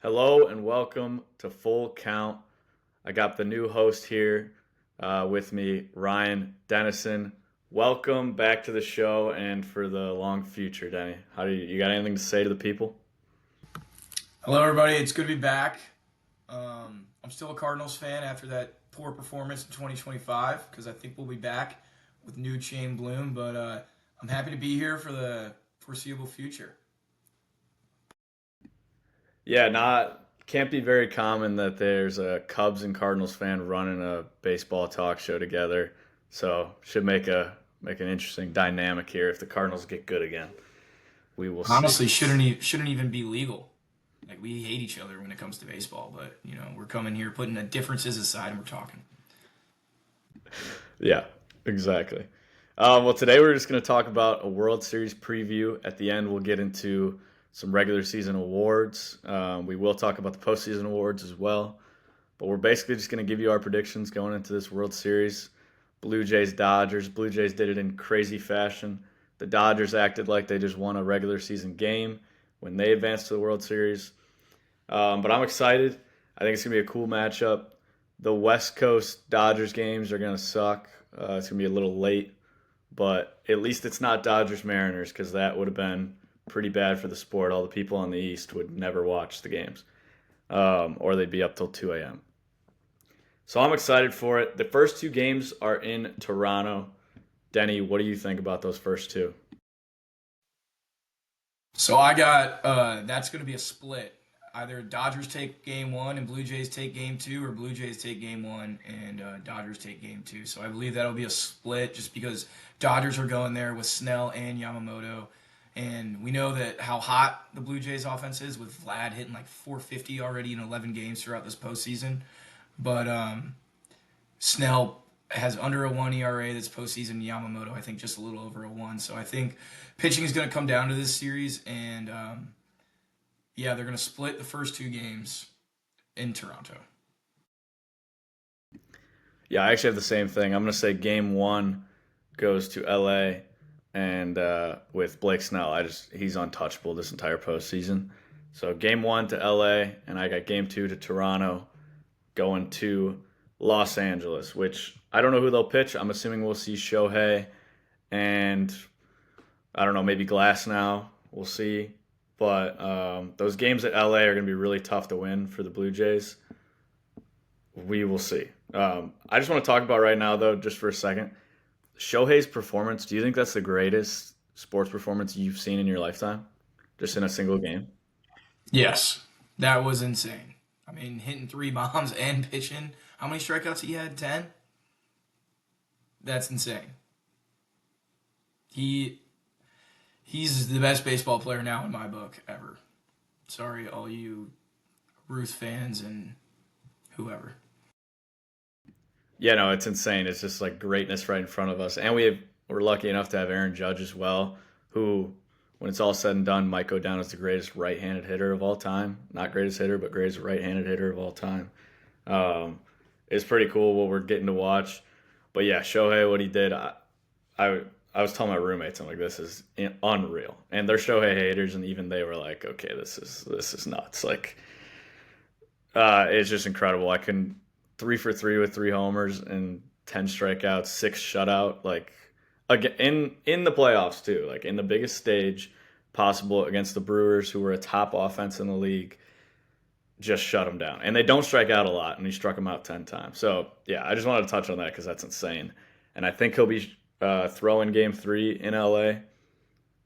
Hello and welcome to Full Count. I got the new host here with me, Ryan Dennison. Welcome back to the show and for the long future, Denny. How do you got anything to say to the people? Hello, everybody. It's good to be back. I'm still a Cardinals fan after that poor performance in 2025 because I think we'll be back with new Chain Bloom. But I'm happy to be here for the foreseeable future. Yeah, not can't be very common that there's a Cubs and Cardinals fan running a baseball talk show together. So should make an interesting dynamic here if the Cardinals get good again. We will see. Honestly, shouldn't even be legal. Like we hate each other when it comes to baseball, but we're coming here putting the differences aside and we're talking. Yeah, exactly. Well, today we're just going to talk about a World Series preview. At the end, we'll get into some regular season awards. We will talk about the postseason awards as well. But we're basically just going to give you our predictions going into this World Series. Blue Jays, Dodgers. Blue Jays did it in crazy fashion. The Dodgers acted like they just won a regular season game when they advanced to the World Series. But I'm excited. I think it's going to be a cool matchup. The West Coast Dodgers games are going to suck. It's going to be a little late, but at least it's not Dodgers Mariners because that would have been pretty bad for the sport. All the people on the East would never watch the games, or they'd be up till 2 a.m. So I'm excited for it. The first two games are in Toronto. Denny, what do you think about those first two? So I got that's going to be a split. Either Dodgers take game one and Blue Jays take game two, or Blue Jays take game one and Dodgers take game two. So I believe that'll be a split just because Dodgers are going there with Snell and Yamamoto. And we know that how hot the Blue Jays offense is with Vlad hitting like 450 already in 11 games throughout this postseason. But Snell has under a 1 ERA this postseason. Yamamoto, I think, just a little over a 1. So I think pitching is going to come down to this series. And yeah, they're going to split the first two games in Toronto. Yeah, I actually have the same thing. I'm going to say game one goes to LA, and with Blake Snell, he's untouchable this entire postseason. So game one to LA, and I got game two to Toronto, going to Los Angeles, which I don't know who they'll pitch. I'm assuming we'll see Shohei and I don't know, maybe Glass now. We'll see. But those games at LA are going to be really tough to win for the Blue Jays. We will see. I just want to talk about right now, though, just for a second. Shohei's performance, do you think that's the greatest sports performance you've seen in your lifetime? Just in a single game? Yes, that was insane. I mean, hitting three bombs and pitching. How many strikeouts he had? 10? That's insane. He he's the best baseball player now in my book ever. Sorry, all you Ruth fans and whoever. Yeah, no, it's insane. It's just like greatness right in front of us. And we're lucky enough to have Aaron Judge as well, who, when it's all said and done, might go down as the greatest right-handed hitter of all time. Not greatest hitter, but greatest right-handed hitter of all time. Um, it's pretty cool what we're getting to watch. But yeah, Shohei, what he did, I, I was telling my roommates, I'm like, this is unreal. And they're Shohei haters, and even they were like, okay, this is nuts. Like, it's just incredible. I can 3 for 3 with 3 homers and 10 strikeouts, 6 shutout. Like again in the playoffs too. Like in the biggest stage possible against the Brewers, who were a top offense in the league, just shut them down. And they don't strike out a lot, and he struck them out 10 times. So yeah, I just wanted to touch on that because that's insane. And I think he'll be throwing Game Three in LA.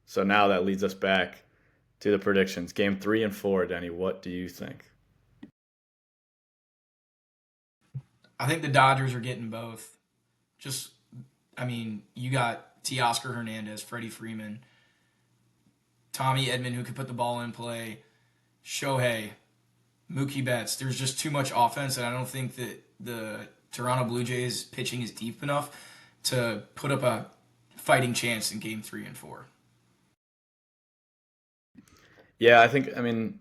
So now that leads us back to the predictions. Game three and four, Denny. What do you think? I think the Dodgers are getting both. Just, I mean, you got Teoscar Hernandez, Freddie Freeman, Tommy Edman, who can put the ball in play, Shohei, Mookie Betts. There's just too much offense, and I don't think that the Toronto Blue Jays pitching is deep enough to put up a fighting chance in Game Three and Four. Yeah, I mean,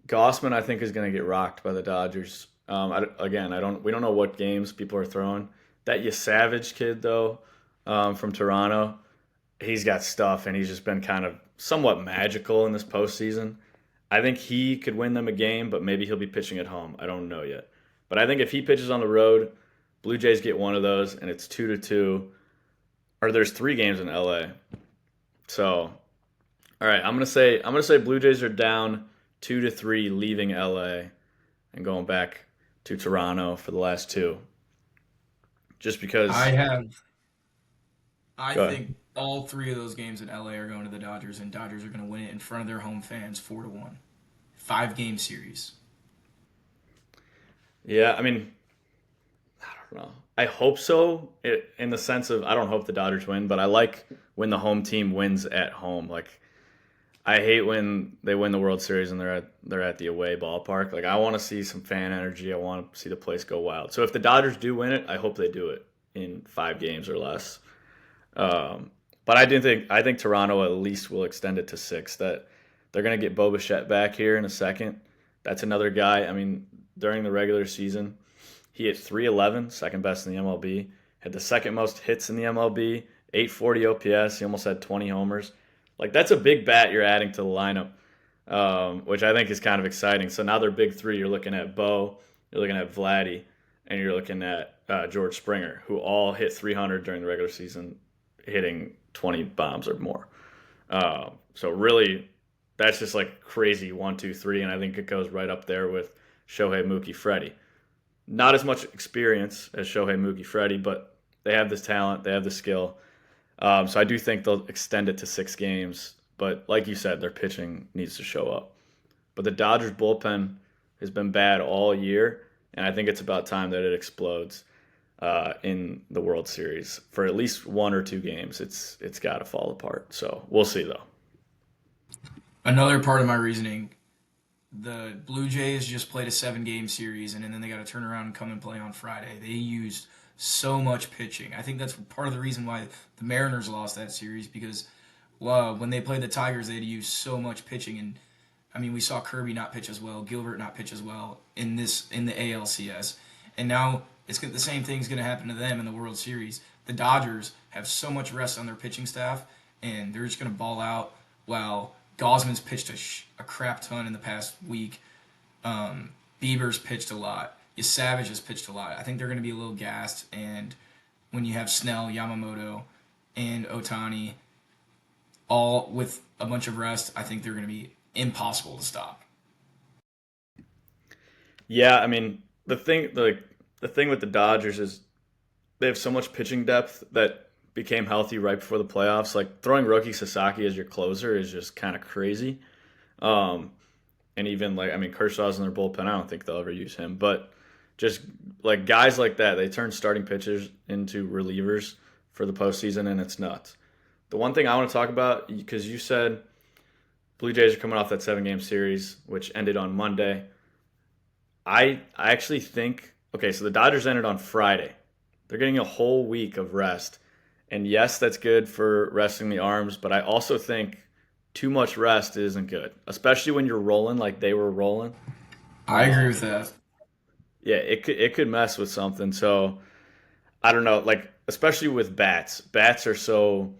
Gossman, I think, is going to get rocked by the Dodgers. Again, we don't know what games people are throwing. That Savage kid though, from Toronto, he's got stuff, and he's just been kind of somewhat magical in this postseason. I think he could win them a game, but maybe he'll be pitching at home. I don't know yet. But I think if he pitches on the road, Blue Jays get one of those, and it's 2-2. Or there's 3 games in LA. So, all right, I'm gonna say Blue Jays are down 2-3, leaving LA and going back to Toronto for the last two. Just I because. have I Go ahead. think all three of those games in LA are going to the Dodgers, and Dodgers are going to win it in front of their home fans, 4-1. 5 game series. Yeah, I mean, I don't know. I hope so, in the sense of I don't hope the Dodgers win, but I like when the home team wins at home. Like I hate when they win the World Series and they're at the away ballpark. Like I want to see some fan energy. I want to see the place go wild. So if the Dodgers do win it, I hope they do it in 5 games or less. Um, but I think Toronto at least will extend it to 6. That they're going to get Bo Bichette back here in a second. That's another guy. I mean, during the regular season, he hit 311, second best in the MLB. Had the second most hits in the MLB, 840 OPS. He almost had 20 homers. Like that's a big bat you're adding to the lineup, which I think is kind of exciting. So now they're big three. You're looking at Bo, you're looking at Vladdy, and you're looking at George Springer, who all hit 300 during the regular season, hitting 20 bombs or more. So really, that's just like crazy 1, 2, 3, and I think it goes right up there with Shohei Mookie Freddie. Not as much experience as Shohei Mookie Freddie, but they have this talent, they have the skill. So I do think they'll extend it to 6 games. But like you said, their pitching needs to show up. But the Dodgers bullpen has been bad all year, and I think it's about time that it explodes in the World Series for at least 1 or 2 games. It's got to fall apart. So we'll see though. Another part of my reasoning, the Blue Jays just played a 7 game series, and then they got to turn around and come and play on Friday. They used so much pitching. I think that's part of the reason why the Mariners lost that series because when they played the Tigers, they had to use so much pitching. And I mean, we saw Kirby not pitch as well, Gilbert not pitch as well in the ALCS, and now the same thing's going to happen to them in the World Series. The Dodgers have so much rest on their pitching staff, and they're just going to ball out while Gosman's pitched a crap ton in the past week. Bieber's pitched a lot. Savage has pitched a lot. I think they're going to be a little gassed, and when you have Snell, Yamamoto, and Otani all with a bunch of rest, I think they're going to be impossible to stop. Yeah, I mean the thing with the Dodgers is they have so much pitching depth that became healthy right before the playoffs. Like throwing Roki Sasaki as your closer is just kind of crazy. Um, and even like I mean Kershaw's in their bullpen. I don't think they'll ever use him, but just like guys like that, they turn starting pitchers into relievers for the postseason, and it's nuts. The one thing I want to talk about because you said Blue Jays are coming off that 7 game series, which ended on Monday. I actually think okay, so the Dodgers ended on Friday. They're getting a whole week of rest. And yes, that's good for resting the arms, but I also think too much rest isn't good, especially when you're rolling like they were rolling. I agree with that. Yeah, it could mess with something. So I don't know, like especially with bats. Bats are so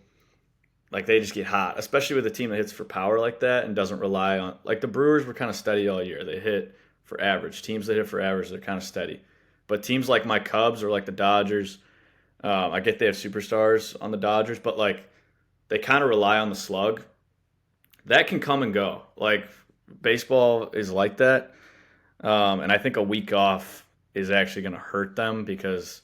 like they just get hot, especially with a team that hits for power like that and doesn't rely on like the Brewers were kind of steady all year. They hit for average. Teams that hit for average, they're kind of steady. But teams like my Cubs or like the Dodgers, I get they have superstars on the Dodgers, but like they kind of rely on the slug. That can come and go. Like baseball is like that, and I think a week off is actually going to hurt them because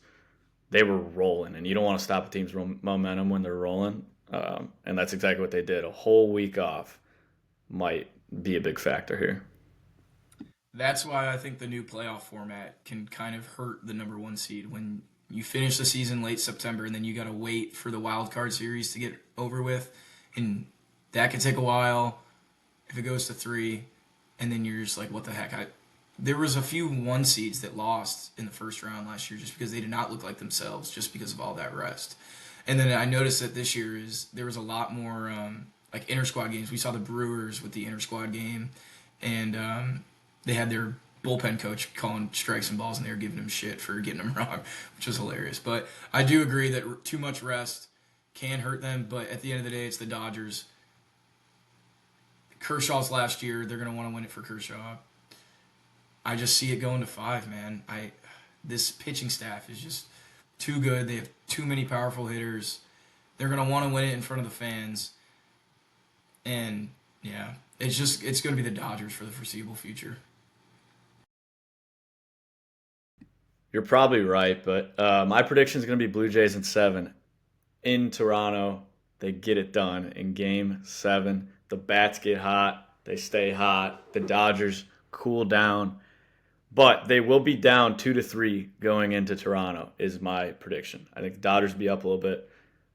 they were rolling, and you don't want to stop a team's momentum when they're rolling. And that's exactly what they did. A whole week off might be a big factor here. That's why I think the new playoff format can kind of hurt the number one seed when you finish the season late September and then you got to wait for the wild card series to get over with, and that could take a while if it goes to three, and then you're just like, what the heck? There was a few one seeds that lost in the first round last year just because they did not look like themselves, just because of all that rest. And then I noticed that this year is there was a lot more like inter squad games. We saw the Brewers with the inter squad game, and they had their bullpen coach calling strikes and balls, and they were giving him shit for getting them wrong, which was hilarious. But I do agree that too much rest can hurt them. But at the end of the day, it's the Dodgers. Kershaw's last year. They're going to want to win it for Kershaw. I just see it going to 5, man. This pitching staff is just too good. They have too many powerful hitters. They're going to want to win it in front of the fans. And yeah, it's going to be the Dodgers for the foreseeable future. You're probably right, but my prediction is going to be Blue Jays in 7 in Toronto. They get it done in Game 7. The bats get hot. They stay hot. The Dodgers cool down. But they will be down 2-3 going into Toronto, is my prediction. I think the Dodgers will be up a little bit,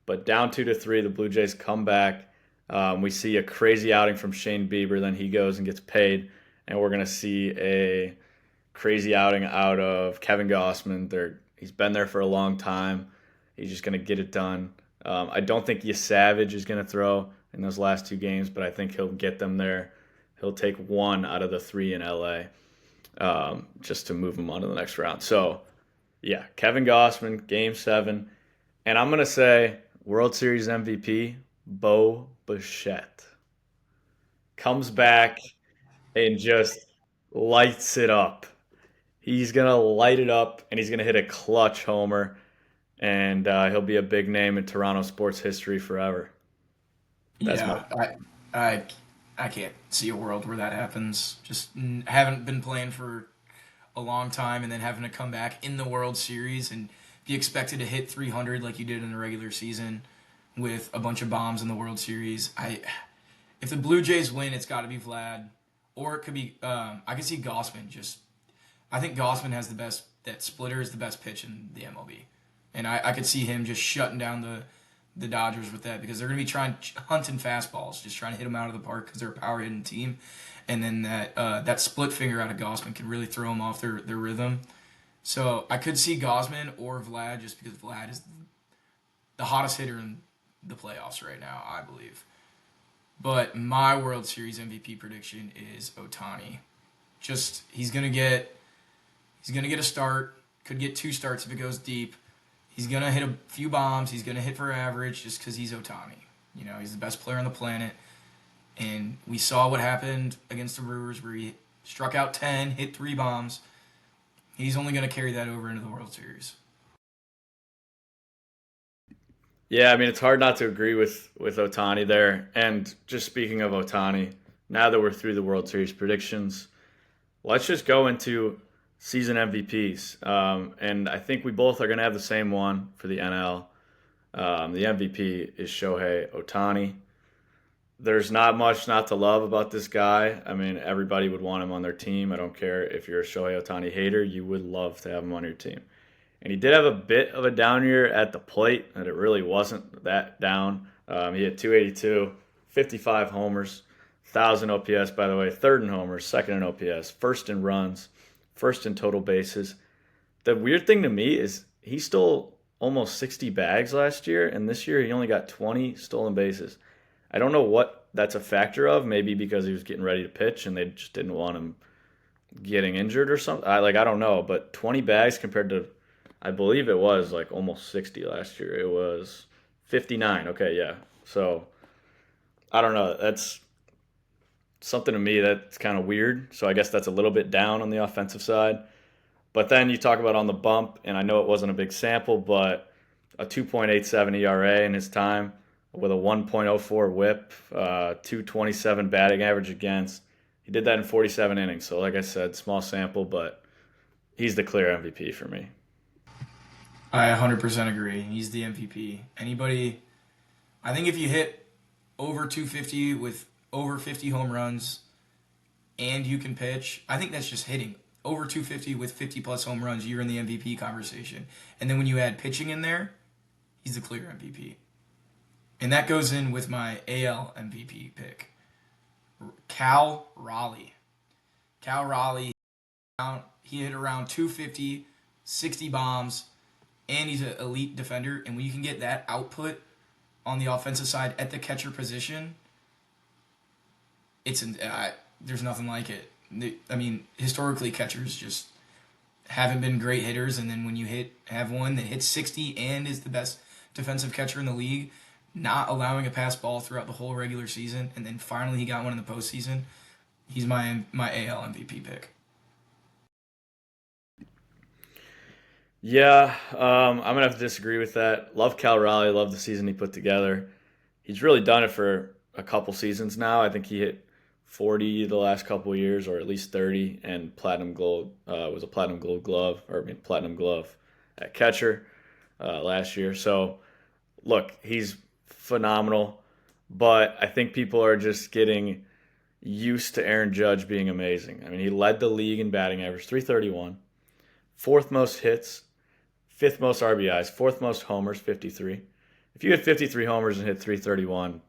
but down 2-3, the Blue Jays come back. We see a crazy outing from Shane Bieber, then he goes and gets paid, and we're going to see a crazy outing out of Kevin Gossman. He's been there for a long time. He's just going to get it done. I don't think Savage is going to throw in those last 2 games, but I think he'll get them there. He'll take 1 out of the 3 in LA, just to move him on to the next round. So, yeah, Kevin Gossman, Game 7. And I'm going to say World Series MVP, Bo Bichette. Comes back and just lights it up. He's going to light it up, and he's going to hit a clutch homer, and he'll be a big name in Toronto sports history forever. That's my Yeah, I, I can't see a world where that happens. Just haven't been playing for a long time and then having to come back in the World Series and be expected to hit 300 like you did in the regular season with a bunch of bombs in the World Series. If the Blue Jays win, it's got to be Vlad, or it could be. I could see Gossman. I think Gossman has the best. That splitter is the best pitch in the MLB, and I could see him just shutting down the Dodgers with that because they're going to be hunting fastballs, just trying to hit them out of the park because they're a power hitting team, and then that split finger out of Gossman can really throw them off their rhythm. So I could see Gossman or Vlad just because Vlad is the hottest hitter in the playoffs right now, I believe. But my World Series MVP prediction is Otani. Just he's gonna get a start. Could get 2 starts if it goes deep. He's gonna hit a few bombs. He's gonna hit for average just because he's Otani. He's the best player on the planet. And we saw what happened against the Brewers where he struck out 10, hit 3 bombs. He's only gonna carry that over into the World Series. Yeah, I mean it's hard not to agree with Otani there. And just speaking of Otani, now that we're through the World Series predictions, let's just go into season MVPs. And I think we both are going to have the same one for the NL. The MVP is Shohei Otani. There's not much not to love about this guy. I mean, everybody would want him on their team. I don't care if you're a Shohei Otani hater, you would love to have him on your team. And he did have a bit of a down year at the plate, and it really wasn't that down. He had 282, 55 homers, 1,000 OPS, by the way, third in homers, second in OPS, first in runs, first in total bases. The weird thing to me is he stole almost 60 bags last year, and this year he only got 20 stolen bases. I don't know what that's a factor of. Maybe because he was getting ready to pitch and they just didn't want him getting injured or something. I don't know, but 20 bags compared to I believe it was like almost 60 last year. It was 59. Okay, yeah. So I don't know. That's something to me that's kind of weird. So I guess that's a little bit down on the offensive side. But then you talk about on the bump, and I know it wasn't a big sample, but a 2.87 ERA in his time with a 1.04 WHIP, 227 batting average against. He did that in 47 innings. So like I said, small sample, but he's the clear MVP for me. I 100% agree. He's the MVP. I think if you hit over 250 with over 50 home runs and you can pitch, I think that's just hitting. Over 250 with 50 plus home runs, you're in the MVP conversation. And then when you add pitching in there, he's the clear MVP. And that goes in with my AL MVP pick. Cal Raleigh. Cal Raleigh, he hit around 250, 60 bombs, and he's an elite defender. And when you can get that output on the offensive side at the catcher position, there's nothing like it. I mean, historically, catchers just haven't been great hitters, and then when you have one that hits 60 and is the best defensive catcher in the league, not allowing a pass ball throughout the whole regular season, and then finally he got one in the postseason. He's my AL MVP pick. Yeah, I'm gonna have to disagree with that. Love Cal Raleigh. Love the season he put together. He's really done it for a couple seasons now. I think he hit 40 the last couple of years, or at least 30, and platinum gold was a platinum gold glove, or I mean platinum glove at catcher last year. So look, he's phenomenal, but I think people are just getting used to Aaron Judge being amazing. I mean, he led the league in batting average, 331, fourth most hits, fifth most RBIs, fourth most homers, 53. If you hit 53 homers and hit 331,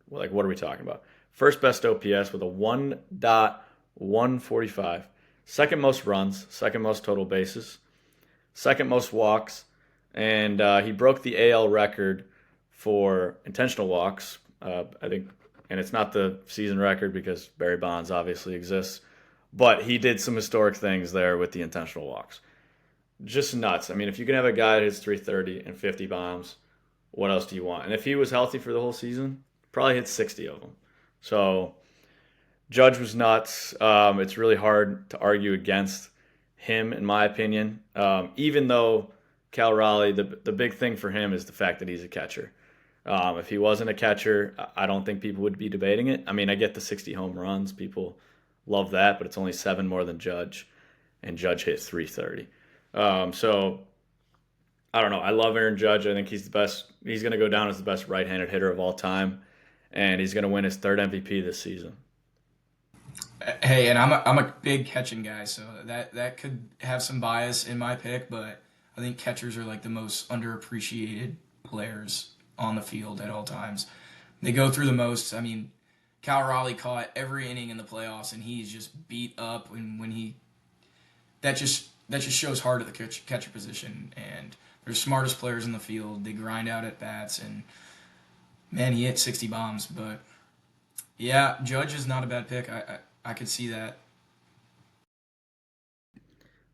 well, like what are we talking about? First best OPS with a 1.145. Second most runs, second most total bases, second most walks, and he broke the AL record for intentional walks. I think, and it's not the season record because Barry Bonds obviously exists, but he did some historic things there with the intentional walks. Just nuts. I mean, if you can have a guy that hits 330 and 50 bombs, what else do you want? And if he was healthy for the whole season, probably hit 60 of them. So Judge was nuts. It's really hard to argue against him, in my opinion. Even though Cal Raleigh, the big thing for him is the fact that he's a catcher. If he wasn't a catcher, I don't think people would be debating it. I mean, I get the 60 home runs. People love that, but it's only seven more than Judge, and Judge hit 330. So I don't know. I love Aaron Judge. I think he's the best. He's going to go down as the best right-handed hitter of all time, and he's going to win his third MVP this season. Hey, and I'm a big catching guy, so that could have some bias in my pick, but I think catchers are like the most underappreciated players on the field at all times. They go through the most. I mean, Cal Raleigh caught every inning in the playoffs, and he's just beat up. And when he that just shows hard at the catcher position. And they're the smartest players in the field. They grind out at bats, and man, he hit 60 bombs. But yeah, Judge is not a bad pick. I could see that.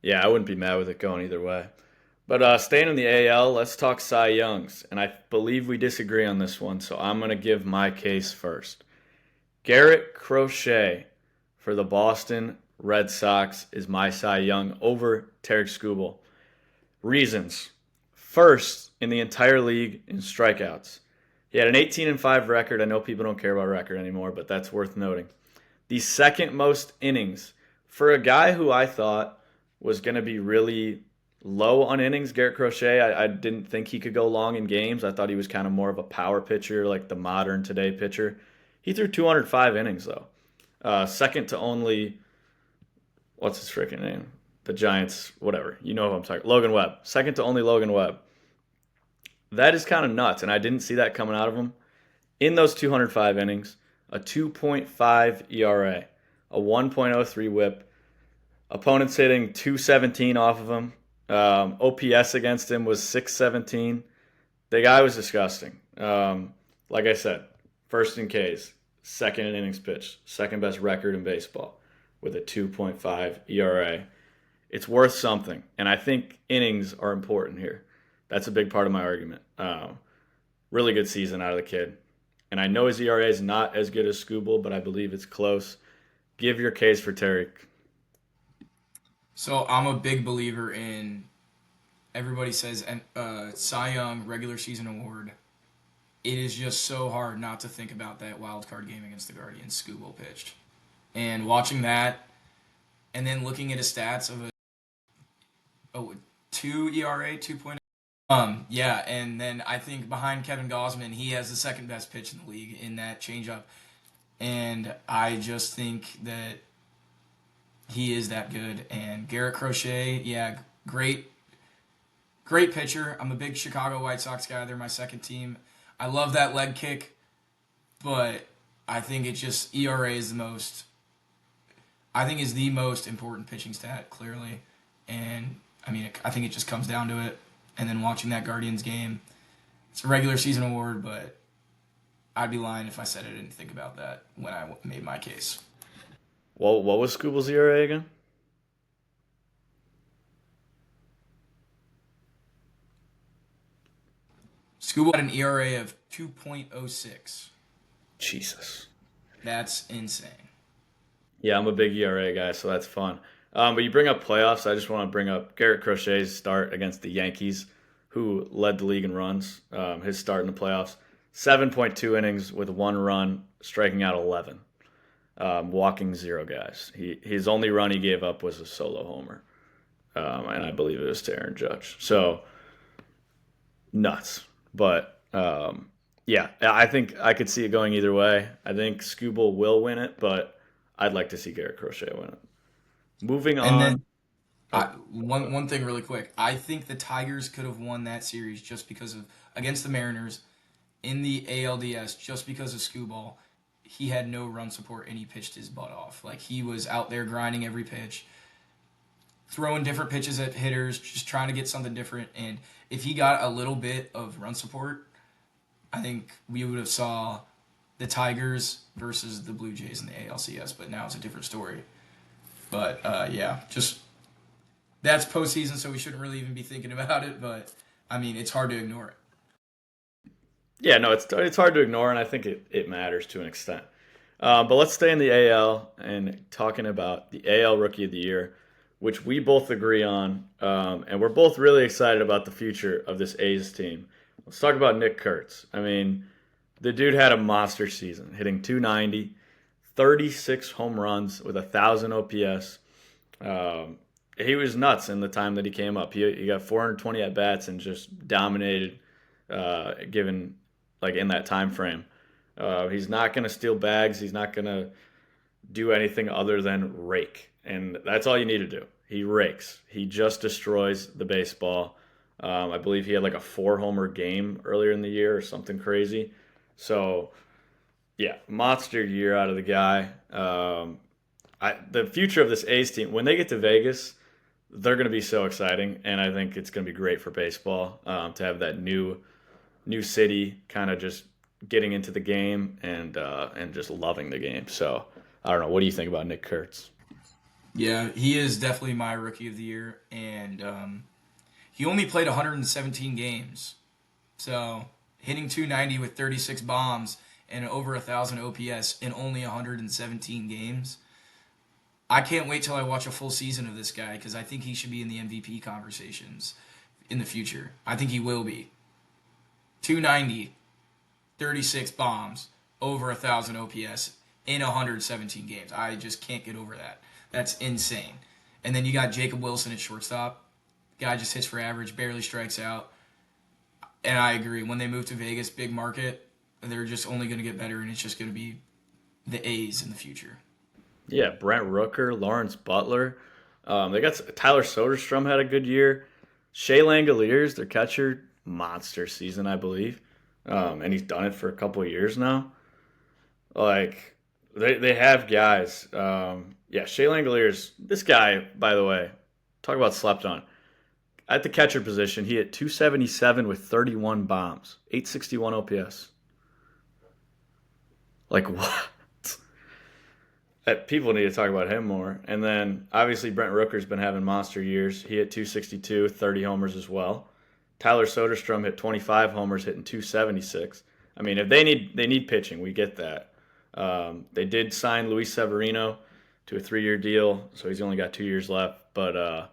Yeah, I wouldn't be mad with it going either way. But staying in the AL, let's talk Cy Youngs. And I believe we disagree on this one, so I'm going to give my case first. Garrett Crochet for the Boston Red Sox is my Cy Young over Tarek Skubal. Reasons. First in the entire league in strikeouts. He had an 18-5 record. I know people don't care about record anymore, but that's worth noting. The second most innings for a guy who I thought was going to be really low on innings. Garrett Crochet, I didn't think he could go long in games. I thought he was kind of more of a power pitcher, like the modern today pitcher. He threw 205 innings, though. Second to only, what's his freaking name? The Giants, whatever. You know who I'm talking. Logan Webb. Second to only Logan Webb. That is kind of nuts, and I didn't see that coming out of him. In those 205 innings, a 2.5 ERA, a 1.03 whip, opponents hitting 217 off of him. OPS against him was 617. The guy was disgusting. Like I said, first in Ks, second in innings pitched, second best record in baseball with a 2.5 ERA. It's worth something, and I think innings are important here. That's a big part of my argument. Really good season out of the kid. And I know his ERA is not as good as Scooble, but I believe it's close. Give your case for Tarek. So I'm a big believer in everybody says Cy Young regular season award. It is just so hard not to think about that wild card game against the Guardians. Scooble pitched, and watching that, and then looking at his stats of a 2 ERA 2.0. Yeah, and then I think behind Kevin Gosman, he has the second best pitch in the league in that changeup, and I just think that he is that good. And Garrett Crochet, yeah, great pitcher. I'm a big Chicago White Sox guy. They're my second team. I love that leg kick, but I think it just ERA is the most. I think is the most important pitching stat clearly, and I mean I think it just comes down to it. And then watching that Guardians game, it's a regular season award, but I'd be lying if I said I didn't think about that when I made my case. Well, what was Scooble's ERA again? Scuba had an ERA of 2.06. Jesus. That's insane. Yeah, I'm a big ERA guy, so that's fun. But you bring up playoffs. I just want to bring up Garrett Crochet's start against the Yankees, who led the league in runs. His start in the playoffs, 7.2 innings with 1 run, striking out 11, walking 0 guys. His only run he gave up was a solo homer, and I believe it was to Aaron Judge. So nuts. But yeah, I think I could see it going either way. I think Scooble will win it, but I'd like to see Garrett Crochet win it. Moving And on. then one thing really quick. I think the Tigers could have won that series just because of against the Mariners in the ALDS just because of Scuball. He had no run support and he pitched his butt off. Like he was out there grinding every pitch, throwing different pitches at hitters, just trying to get something different. And if he got a little bit of run support, I think we would have saw the Tigers versus the Blue Jays in the ALCS. But now it's a different story. But yeah, just that's postseason, so we shouldn't really even be thinking about it. But I mean, it's hard to ignore it. Yeah, no, it's hard to ignore, and I think it matters to an extent. But let's stay in the AL and talking about the AL Rookie of the Year, which we both agree on, and we're both really excited about the future of this A's team. Let's talk about Nick Kurtz. I mean, the dude had a monster season, hitting 290, 36 home runs with 1,000 OPS. Um, he was nuts in the time that he came up. He got 420 at bats and just dominated, given like in that time frame. He's not going to steal bags. He's not going to do anything other than rake, and that's all you need to do. He rakes. He just destroys the baseball. I believe he had like a 4 homer game earlier in the year or something crazy. So yeah, monster year out of the guy. The future of this A's team when they get to Vegas, they're going to be so exciting, and I think it's going to be great for baseball to have that new city kind of just getting into the game and just loving the game. So I don't know. What do you think about Nick Kurtz? Yeah, he is definitely my rookie of the year, and he only played 117 games. So hitting 290 with 36 bombs and over 1,000 OPS in only 117 games. I can't wait till I watch a full season of this guy because I think he should be in the MVP conversations in the future. I think he will be. 290, 36 bombs, over 1,000 OPS in 117 games. I just can't get over that. That's insane. And then you got Jacob Wilson at shortstop. Guy just hits for average, barely strikes out. And I agree. When they move to Vegas, big market, they're just only going to get better, and it's just going to be the A's in the future. Yeah, Brent Rooker, Lawrence Butler. They got Tyler Soderstrom had a good year. Shea Langoliers, their catcher, monster season, I believe, and he's done it for a couple of years now. Like they have guys. Yeah, Shea Langoliers. This guy, by the way, talk about slept on. At the catcher position, he hit 277 with 31 bombs, 861 OPS. Like what? People need to talk about him more. And then obviously Brent Rooker's been having monster years. He hit 262, 30 homers as well. Tyler Soderstrom hit 25 homers, hitting 276. I mean, if they need pitching, we get that. They did sign Luis Severino to a 3-year deal, so he's only got 2 years left. But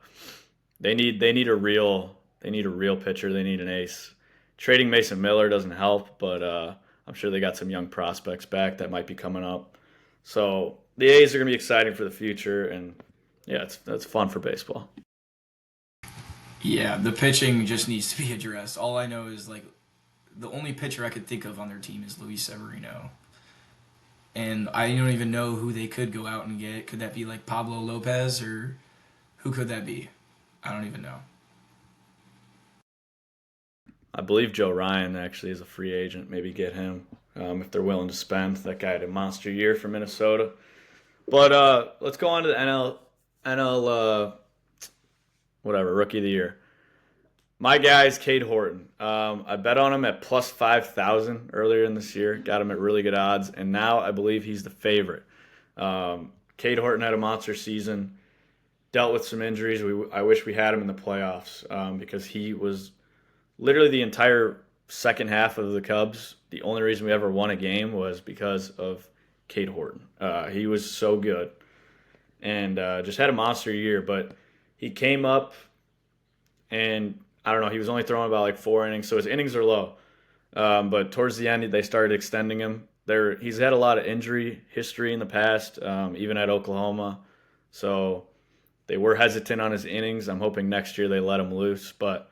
they need a real pitcher. They need an ace. Trading Mason Miller doesn't help, but I'm sure they got some young prospects back that might be coming up. So the A's are going to be exciting for the future, and yeah, that's fun for baseball. Yeah, the pitching just needs to be addressed. All I know is like the only pitcher I could think of on their team is Luis Severino, and I don't even know who they could go out and get. Could that be like Pablo Lopez or who could that be? I don't even know. I believe Joe Ryan actually is a free agent. Maybe get him if they're willing to spend. That guy had a monster year for Minnesota. But let's go on to the NL whatever rookie of the year. My guy is Cade Horton. I bet on him at plus 5,000 earlier in this year. Got him at really good odds, and now I believe he's the favorite. Cade Horton had a monster season. Dealt with some injuries. I wish we had him in the playoffs because he was literally the entire second half of the Cubs, the only reason we ever won a game was because of Cade Horton. He was so good and just had a monster year. But he came up and I don't know, he was only throwing about like 4 innings, so his innings are low. But towards the end, they started extending him. He's had a lot of injury history in the past, even at Oklahoma. So they were hesitant on his innings. I'm hoping next year they let him loose. But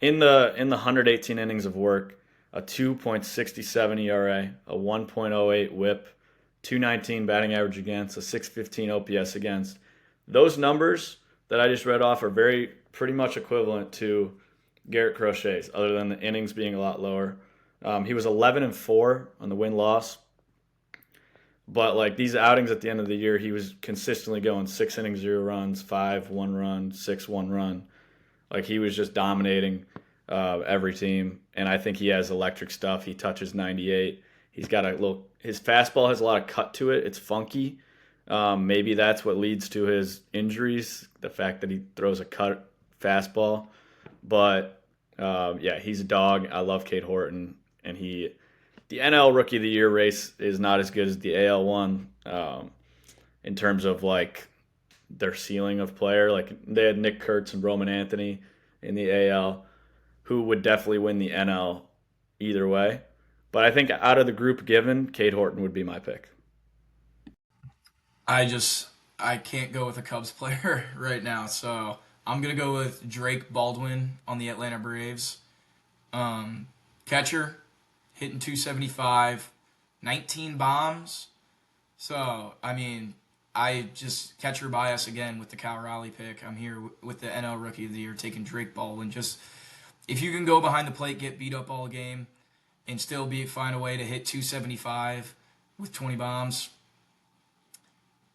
in the 118 innings of work, a 2.67 ERA, a 1.08 WHIP, 219 batting average against, a 615 OPS against. Those numbers that I just read off are very pretty much equivalent to Garrett Crochet's, other than the innings being a lot lower. He was 11-4 on the win loss, but like these outings at the end of the year, he was consistently going 6 innings, 0 runs, 5 1 run, 6 1 run. Like he was just dominating every team, and I think he has electric stuff. He touches 98. He's got a little. His fastball has a lot of cut to it. It's funky. Maybe that's what leads to his injuries. The fact that he throws a cut fastball, but yeah, he's a dog. I love Cade Horton, and the NL Rookie of the Year race is not as good as the AL one in terms of like their ceiling of player. Like they had Nick Kurtz and Roman Anthony in the AL, who would definitely win the NL either way. But I think out of the group given, Cade Horton would be my pick. I can't go with a Cubs player right now, so I'm gonna go with Drake Baldwin on the Atlanta Braves. Um, Catcher, hitting 275, 19 bombs. So I mean, I just catcher bias again with the Cal Raleigh pick. I'm here with the NL Rookie of the Year, taking Drake Baldwin. Just if you can go behind the plate, get beat up all game, and still be find a way to hit 275 with 20 bombs,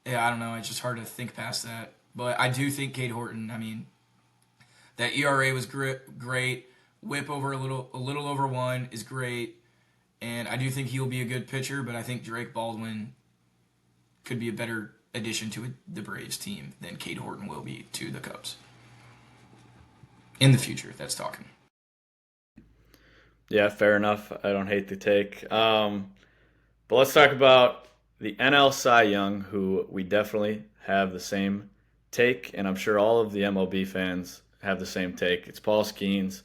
yeah, I don't know. It's just hard to think past that. But I do think Cade Horton. I mean, that ERA was great. Whip over a little over 1 is great, and I do think he'll be a good pitcher. But I think Drake Baldwin could be a better addition to the Braves team than Cade Horton will be to the Cubs in the future. That's talking. Yeah, fair enough. I don't hate the take. But let's talk about the NL Cy Young, who we definitely have the same take, and I'm sure all of the MLB fans have the same take. It's Paul Skeens.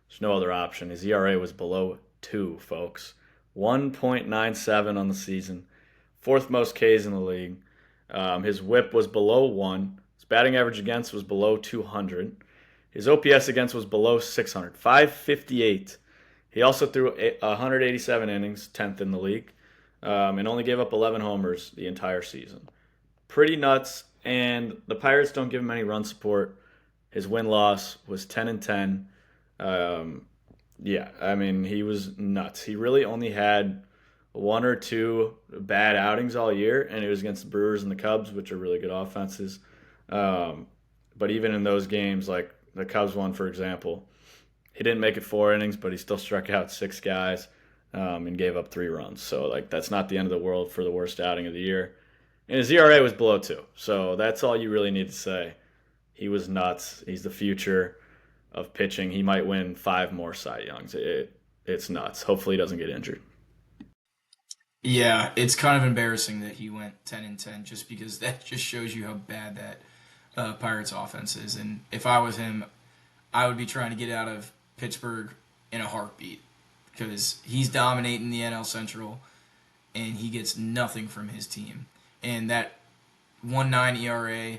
There's no other option. His ERA was below 2, folks. 1.97 on the season. Fourth most Ks in the league. His whip was below 1. His batting average against was below 200. His OPS against was below 600. 558. He also threw 187 innings, 10th in the league, and only gave up 11 homers the entire season. Pretty nuts, and the Pirates don't give him any run support. His win-loss was 10-10. Um, yeah, I mean, he was nuts. He really only had one or two bad outings all year, and it was against the Brewers and the Cubs, which are really good offenses. Um, but even in those games, like the Cubs one, for example, he didn't make it 4 innings, but he still struck out 6 guys and gave up 3 runs. So like that's not the end of the world for the worst outing of the year. And his ERA was below 2. So that's all you really need to say. He was nuts. He's the future of pitching. He might win 5 more Cy Youngs. It's nuts. Hopefully he doesn't get injured. Yeah, it's kind of embarrassing that he went 10-10, just because that just shows you how bad that Pirates offense is. And if I was him, I would be trying to get out of Pittsburgh in a heartbeat because he's dominating the NL Central and he gets nothing from his team. And that 1.9 ERA,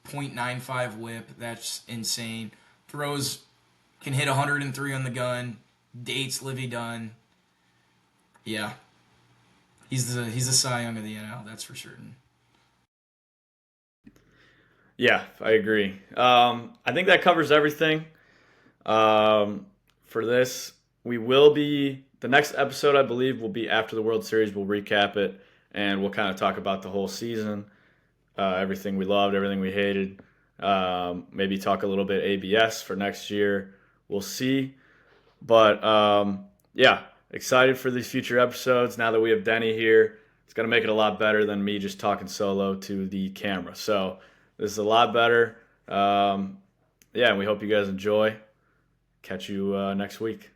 .95 WHIP, that's insane. Throws can hit 103 on the gun. Dates Livy Dunn. Yeah, he's the Cy Young of the NL. That's for certain. Yeah, I agree. I think that covers everything for this. We will be the next episode. I believe will be after the World Series. We'll recap it and we'll kind of talk about the whole season, everything we loved, everything we hated. Maybe talk a little bit ABS for next year. We'll see. But yeah, excited for these future episodes. Now that we have Denny here, it's going to make it a lot better than me just talking solo to the camera. So this is a lot better. Yeah, and we hope you guys enjoy. Catch you next week.